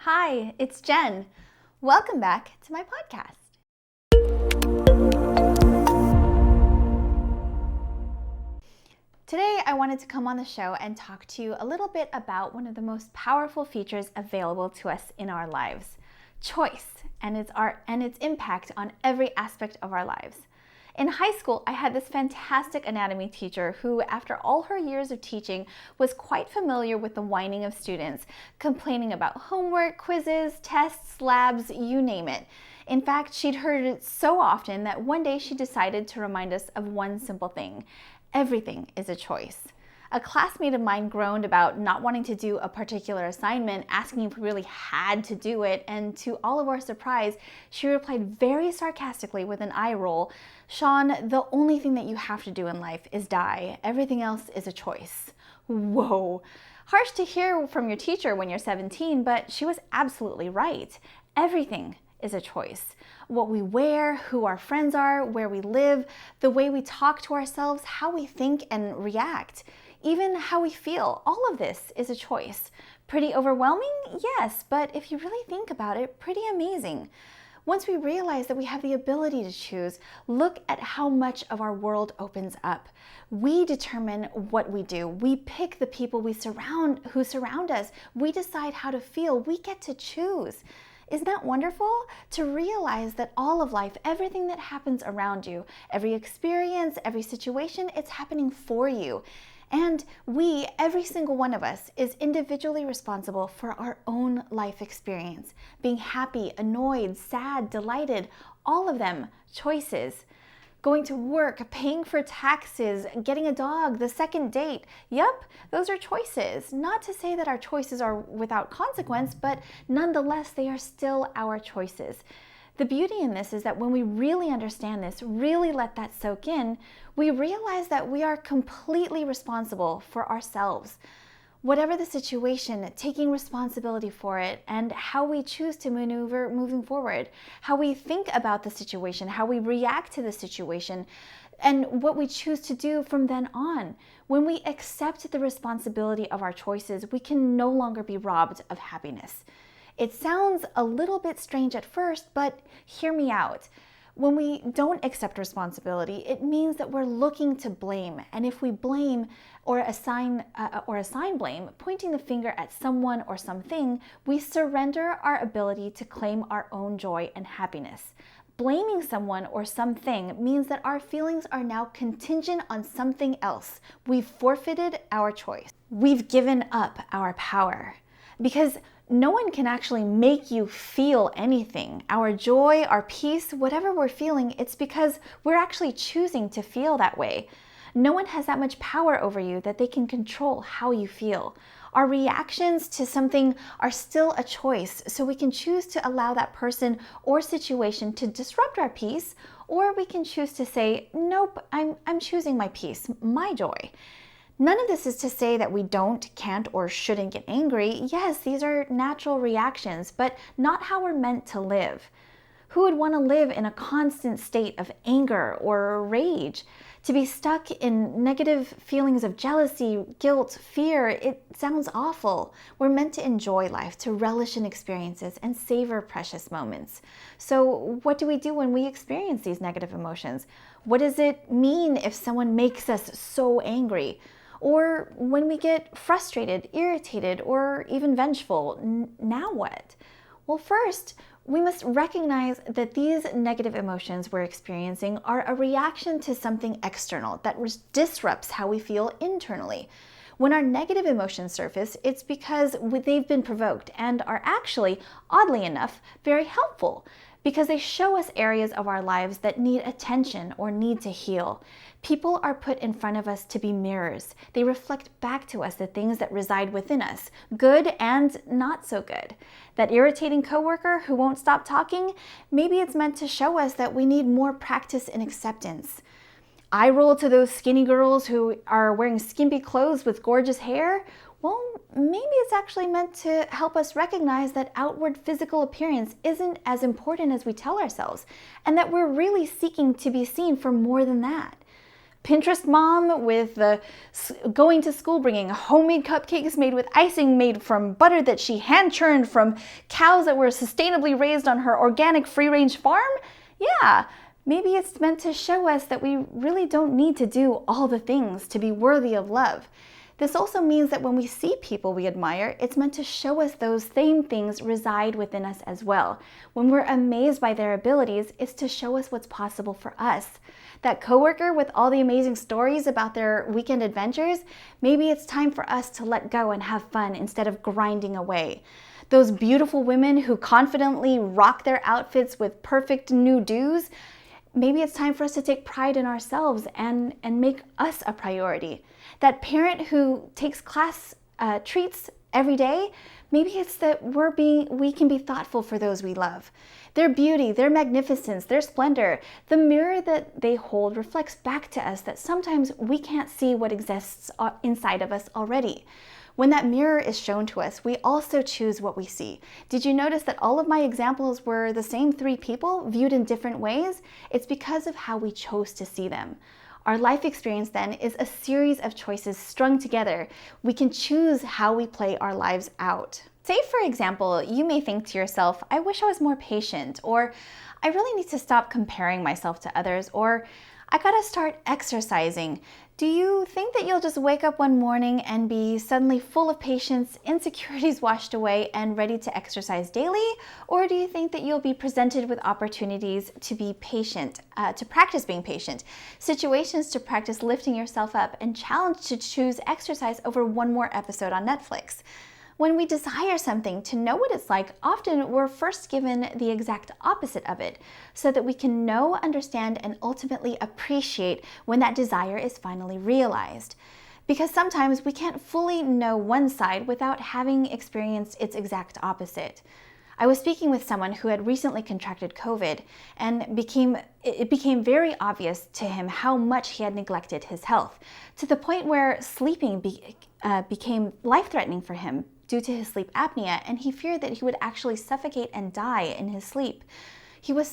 Hi, it's Jen. Welcome back to my podcast. Today, I wanted to come on the show and talk to you a little bit about one of the most powerful features available to us in our lives, choice, and its impact on every aspect of our lives. In high school, I had this fantastic anatomy teacher who, after all her years of teaching, was quite familiar with the whining of students, complaining about homework, quizzes, tests, labs, you name it. In fact, she'd heard it so often that one day she decided to remind us of one simple thing: everything is a choice. A classmate of mine groaned about not wanting to do a particular assignment, asking if we really had to do it, and to all of our surprise, she replied very sarcastically with an eye roll, "Sean, the only thing that you have to do in life is die. Everything else is a choice." Whoa. Harsh to hear from your teacher when you're 17, but she was absolutely right. Everything is a choice. What we wear, who our friends are, where we live, the way we talk to ourselves, how we think and react, even how we feel, all of this is a choice. Pretty overwhelming? Yes, but if you really think about it, pretty amazing. Once we realize that we have the ability to choose, look at how much of our world opens up. We determine what we do. We pick the people who surround us. We decide how to feel. We get to choose. Isn't that wonderful? To realize that all of life, everything that happens around you, every experience, every situation, it's happening for you. And we, every single one of us, is individually responsible for our own life experience. Being happy, annoyed, sad, delighted, all of them choices. Going to work, paying for taxes, getting a dog, the second date. Yep, those are choices. Not to say that our choices are without consequence, but nonetheless, they are still our choices. The beauty in this is that when we really understand this, really let that soak in, we realize that we are completely responsible for ourselves. Whatever the situation, taking responsibility for it and how we choose to maneuver moving forward, how we think about the situation, how we react to the situation, and what we choose to do from then on. When we accept the responsibility of our choices, we can no longer be robbed of happiness. It sounds a little bit strange at first, but hear me out. When we don't accept responsibility, it means that we're looking to blame. And if we blame or assign blame, pointing the finger at someone or something, we surrender our ability to claim our own joy and happiness. Blaming someone or something means that our feelings are now contingent on something else. We've forfeited our choice. We've given up our power. Because no one can actually make you feel anything. Our joy, our peace, whatever we're feeling, it's because we're actually choosing to feel that way. No one has that much power over you that they can control how you feel. Our reactions to something are still a choice, so we can choose to allow that person or situation to disrupt our peace, or we can choose to say, nope, I'm choosing my peace, my joy. None of this is to say that we don't, can't, or shouldn't get angry. Yes, these are natural reactions, but not how we're meant to live. Who would want to live in a constant state of anger or rage? To be stuck in negative feelings of jealousy, guilt, fear, it sounds awful. We're meant to enjoy life, to relish in experiences, and savor precious moments. So what do we do when we experience these negative emotions? What does it mean if someone makes us so angry? Or when we get frustrated, irritated, or even vengeful, now what? Well, first, we must recognize that these negative emotions we're experiencing are a reaction to something external that disrupts how we feel internally. When our negative emotions surface, it's because they've been provoked and are actually, oddly enough, very helpful, because they show us areas of our lives that need attention or need to heal. People are put in front of us to be mirrors. They reflect back to us the things that reside within us, good and not so good. That irritating coworker who won't stop talking, maybe it's meant to show us that we need more practice in acceptance. Eye roll to those skinny girls who are wearing skimpy clothes with gorgeous hair. Well, maybe it's actually meant to help us recognize that outward physical appearance isn't as important as we tell ourselves, and that we're really seeking to be seen for more than that. Pinterest mom with the going to school bringing homemade cupcakes made with icing made from butter that she hand churned from cows that were sustainably raised on her organic free-range farm? Yeah, maybe it's meant to show us that we really don't need to do all the things to be worthy of love. This also means that when we see people we admire, it's meant to show us those same things reside within us as well. When we're amazed by their abilities, it's to show us what's possible for us. That coworker with all the amazing stories about their weekend adventures, maybe it's time for us to let go and have fun instead of grinding away. Those beautiful women who confidently rock their outfits with perfect new do's, maybe it's time for us to take pride in ourselves and make us a priority. That parent who takes class treats every day, maybe it's that we can be thoughtful for those we love. Their beauty, their magnificence, their splendor, the mirror that they hold reflects back to us that sometimes we can't see what exists inside of us already. When that mirror is shown to us, we also choose what we see. Did you notice that all of my examples were the same 3 people viewed in different ways? It's because of how we chose to see them. Our life experience then is a series of choices strung together. We can choose how we play our lives out. Say, for example, you may think to yourself, I wish I was more patient, or I really need to stop comparing myself to others, or I gotta start exercising. Do you think that you'll just wake up one morning and be suddenly full of patience, insecurities washed away, and ready to exercise daily? Or do you think that you'll be presented with opportunities to be patient, to practice being patient, situations to practice lifting yourself up, and challenged to choose exercise over one more episode on Netflix? When we desire something to know what it's like, often we're first given the exact opposite of it, so that we can know, understand, and ultimately appreciate when that desire is finally realized. Because sometimes we can't fully know one side without having experienced its exact opposite. I was speaking with someone who had recently contracted COVID, and it became very obvious to him how much he had neglected his health, to the point where sleeping became life-threatening for him due to his sleep apnea, and he feared that he would actually suffocate and die in his sleep. He was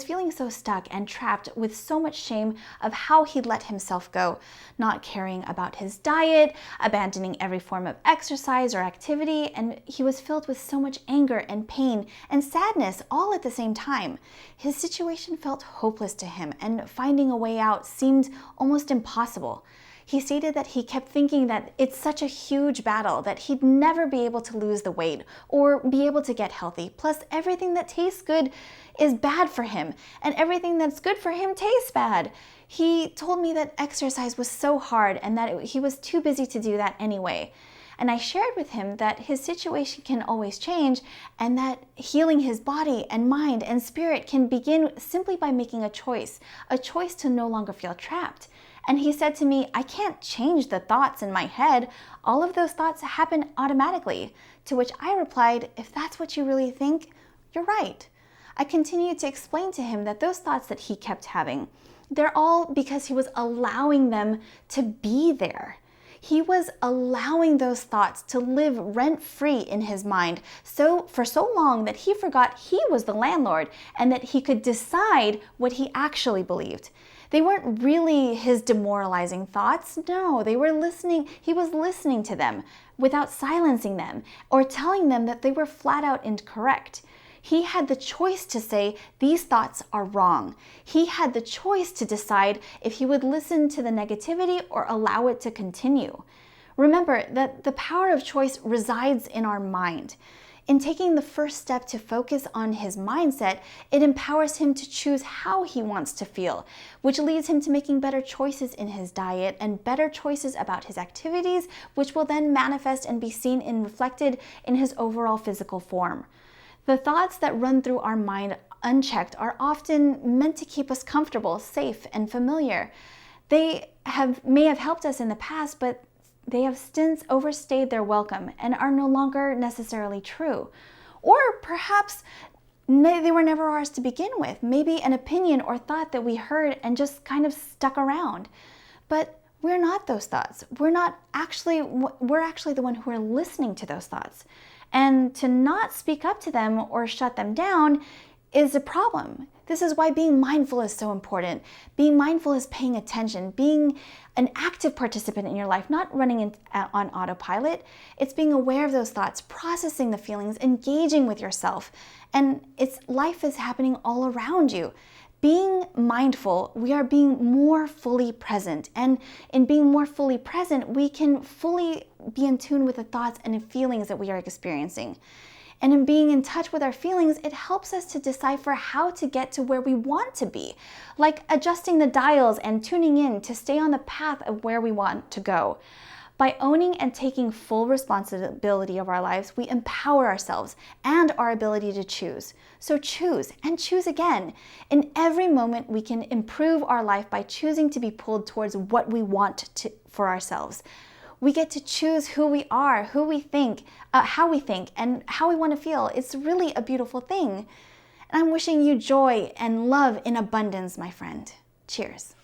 feeling so stuck and trapped with so much shame of how he'd let himself go, not caring about his diet, abandoning every form of exercise or activity, and he was filled with so much anger and pain and sadness all at the same time. His situation felt hopeless to him, and finding a way out seemed almost impossible. He stated that he kept thinking that it's such a huge battle that he'd never be able to lose the weight or be able to get healthy. Plus, everything that tastes good is bad for him, and everything that's good for him tastes bad. He told me that exercise was so hard and that he was too busy to do that anyway. And I shared with him that his situation can always change, and that healing his body and mind and spirit can begin simply by making a choice to no longer feel trapped. And he said to me, I can't change the thoughts in my head. All of those thoughts happen automatically. To which I replied, if that's what you really think, you're right. I continued to explain to him that those thoughts that he kept having, they're all because he was allowing them to be there. He was allowing those thoughts to live rent-free in his mind for so long that he forgot he was the landlord and that he could decide what he actually believed. They weren't really his demoralizing thoughts. No, he was listening to them without silencing them or telling them that they were flat out incorrect. He had the choice to say, these thoughts are wrong. He had the choice to decide if he would listen to the negativity or allow it to continue. Remember that the power of choice resides in our mind. In taking the first step to focus on his mindset, it empowers him to choose how he wants to feel, which leads him to making better choices in his diet and better choices about his activities, which will then manifest and be seen and reflected in his overall physical form. The thoughts that run through our mind unchecked are often meant to keep us comfortable, safe, and familiar. They may have helped us in the past, but they have since overstayed their welcome and are no longer necessarily true. Or perhaps they were never ours to begin with. Maybe an opinion or thought that we heard and just kind of stuck around. But we're not those thoughts. We're actually the one who are listening to those thoughts. And to not speak up to them or shut them down is a problem. This is why being mindful is so important. Being mindful is paying attention, being an active participant in your life, not running on autopilot. It's being aware of those thoughts, processing the feelings, engaging with yourself. And life is happening all around you. Being mindful, we are being more fully present. And in being more fully present, we can fully be in tune with the thoughts and feelings that we are experiencing. And in being in touch with our feelings, it helps us to decipher how to get to where we want to be, like adjusting the dials and tuning in to stay on the path of where we want to go. By owning and taking full responsibility of our lives, we empower ourselves and our ability to choose. So choose and choose again. In every moment, we can improve our life by choosing to be pulled towards what we want for ourselves. We get to choose who we are, how we think, and how we want to feel. It's really a beautiful thing. And I'm wishing you joy and love in abundance, my friend. Cheers.